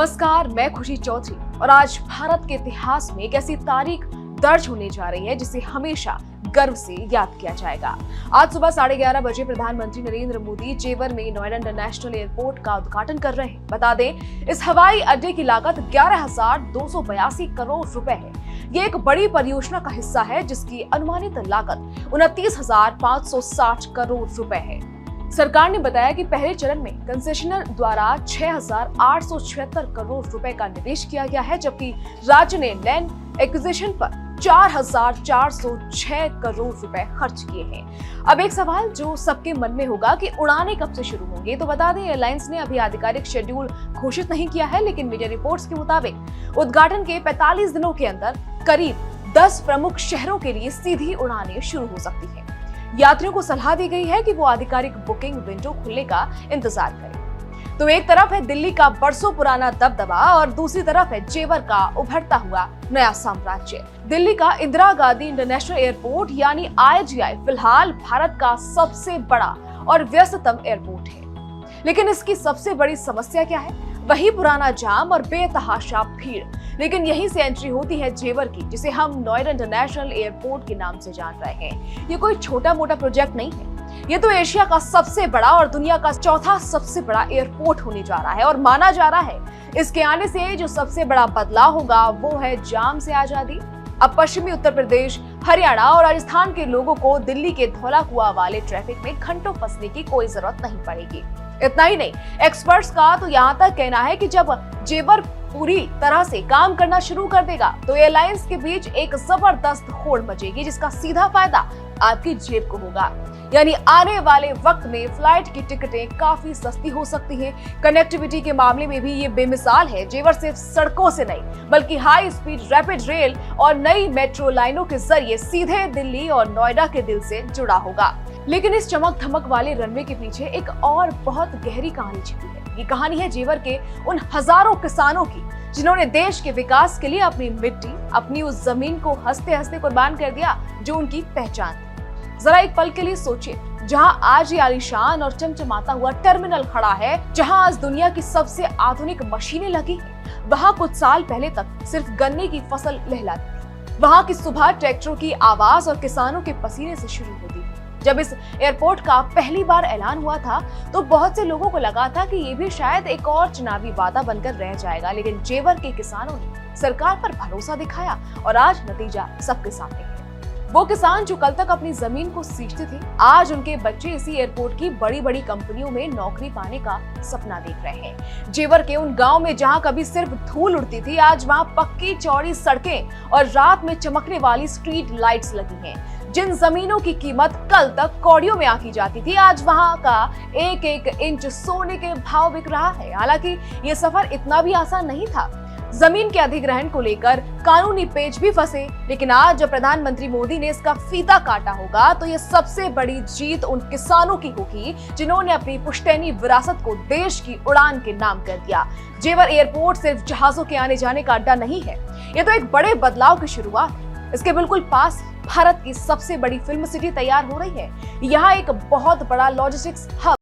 नमस्कार, मैं खुशी चौधरी और आज भारत के इतिहास में एक ऐसी तारीख दर्ज होने जा रही है जिसे हमेशा गर्व से याद किया जाएगा। आज सुबह 11:30 बजे प्रधानमंत्री नरेंद्र मोदी जेवर में नोएडा इंटरनेशनल एयरपोर्ट का उद्घाटन कर रहे हैं। बता दें, इस हवाई अड्डे की लागत 11,282 करोड़ रुपए है। ये एक बड़ी परियोजना का हिस्सा है जिसकी अनुमानित लागत 29,560 करोड़ रुपए है। सरकार ने बताया कि पहले चरण में कंसेशनर द्वारा 6,876 करोड़ रुपए का निवेश किया गया है, जबकि राज्य ने लैंड एक्विजिशन पर 4,406 करोड़ रुपए खर्च किए हैं। अब एक सवाल जो सबके मन में होगा कि उड़ानें कब से शुरू होंगी, तो बता दें एयरलाइंस ने अभी आधिकारिक शेड्यूल घोषित नहीं किया है, लेकिन मीडिया रिपोर्ट्स के मुताबिक उद्घाटन के 45 दिनों के अंदर करीब 10 प्रमुख शहरों के लिए सीधी उड़ानें शुरू हो सकती हैं। यात्रियों को सलाह दी गई है कि वो आधिकारिक बुकिंग विंडो खुलने का इंतजार करें। तो एक तरफ है दिल्ली का बरसों पुराना दबदबा और दूसरी तरफ है जेवर का उभरता हुआ नया साम्राज्य। दिल्ली का इंदिरा गांधी इंटरनेशनल एयरपोर्ट यानी IGI फिलहाल भारत का सबसे बड़ा और व्यस्ततम एयरपोर्ट है, लेकिन इसकी सबसे बड़ी समस्या क्या है? वही पुराना जाम और बेतहाशा भीड़। लेकिन यहीं से एंट्री होती है जेवर की, जिसे हम नोएडा इंटरनेशनल एयरपोर्ट के नाम से जान रहे हैं। ये कोई छोटा मोटा प्रोजेक्ट नहीं है, ये तो एशिया का सबसे बड़ा और दुनिया का चौथा सबसे बड़ा एयरपोर्ट होने जा रहा है। और माना जा रहा है इसके आने से जो सबसे बड़ा बदलाव होगा वो है जाम से आजादी। अब पश्चिमी उत्तर प्रदेश, हरियाणा और राजस्थान के लोगों को दिल्ली के धौला कुआं वाले ट्रैफिक में घंटों फंसने की कोई जरूरत नहीं पड़ेगी। इतना ही नहीं, एक्सपर्ट्स का तो यहाँ तक कहना है कि जब जेवर पूरी तरह से काम करना शुरू कर देगा तो एयरलाइंस के बीच एक जबरदस्त होड़ मचेगी, जिसका सीधा फायदा आपकी जेब को होगा। यानी आने वाले वक्त में फ्लाइट की टिकटें काफी सस्ती हो सकती हैं। कनेक्टिविटी के मामले में भी ये बेमिसाल है। जेवर सिर्फ सड़कों से नहीं बल्कि हाई स्पीड रैपिड रेल और नई मेट्रो लाइनों के जरिए सीधे दिल्ली और नोएडा के दिल से जुड़ा होगा। लेकिन इस चमक धमक वाले रनवे के पीछे एक और बहुत गहरी कहानी छिपी है। ये कहानी है जेवर के उन हजारों किसानों की जिन्होंने देश के विकास के लिए अपनी मिट्टी, अपनी उस जमीन को हंसते हंसते कुर्बान कर दिया जो उनकी पहचान थी। जरा एक पल के लिए सोचिए, जहां आज ये आलीशान और चमचमाता हुआ टर्मिनल खड़ा है, जहां आज दुनिया की सबसे आधुनिक मशीनें लगी हैं, वहां कुछ साल पहले तक सिर्फ गन्ने की फसल लहलाती थी। वहां की सुबह ट्रैक्टरों की आवाज और किसानों के पसीने से शुरू होती थी। जब इस एयरपोर्ट का पहली बार ऐलान हुआ था तो बहुत से लोगों को लगा था कि ये भी शायद एक और चुनावी वादा बनकर रह जाएगा, लेकिन जेवर के किसानों ने सरकार पर भरोसा दिखाया और आज नतीजा सबके सामने है। वो किसान जो कल तक अपनी जमीन को सींचते थे, आज उनके बच्चे इसी एयरपोर्ट की बड़ी बड़ी कंपनियों में नौकरी पाने का सपना देख रहे हैं। जेवर के उन गांव में जहां कभी सिर्फ धूल उड़ती थी, आज वहां पक्की चौड़ी सड़कें और रात में चमकने वाली स्ट्रीट लाइट्स लगी हैं। जिन जमीनों की कीमत कल तक कौड़ियों में आंकी जाती थी, आज वहां का एक एक इंच सोने के भाव बिक रहा है। हालांकि ये सफर इतना भी आसान नहीं था। जमीन के अधिग्रहण को लेकर कानूनी पेच भी फंसे, लेकिन आज जब प्रधानमंत्री मोदी ने इसका फीता काटा होगा तो ये सबसे बड़ी जीत उन किसानों की होगी जिन्होंने अपनी पुश्तैनी विरासत को देश की उड़ान के नाम कर दिया। जेवर एयरपोर्ट सिर्फ जहाजों के आने जाने का अड्डा नहीं है, ये तो एक बड़े बदलाव की शुरुआत है। इसके बिल्कुल पास भारत की सबसे बड़ी फिल्म सिटी तैयार हो रही है। यहाँ एक बहुत बड़ा लॉजिस्टिक्स हब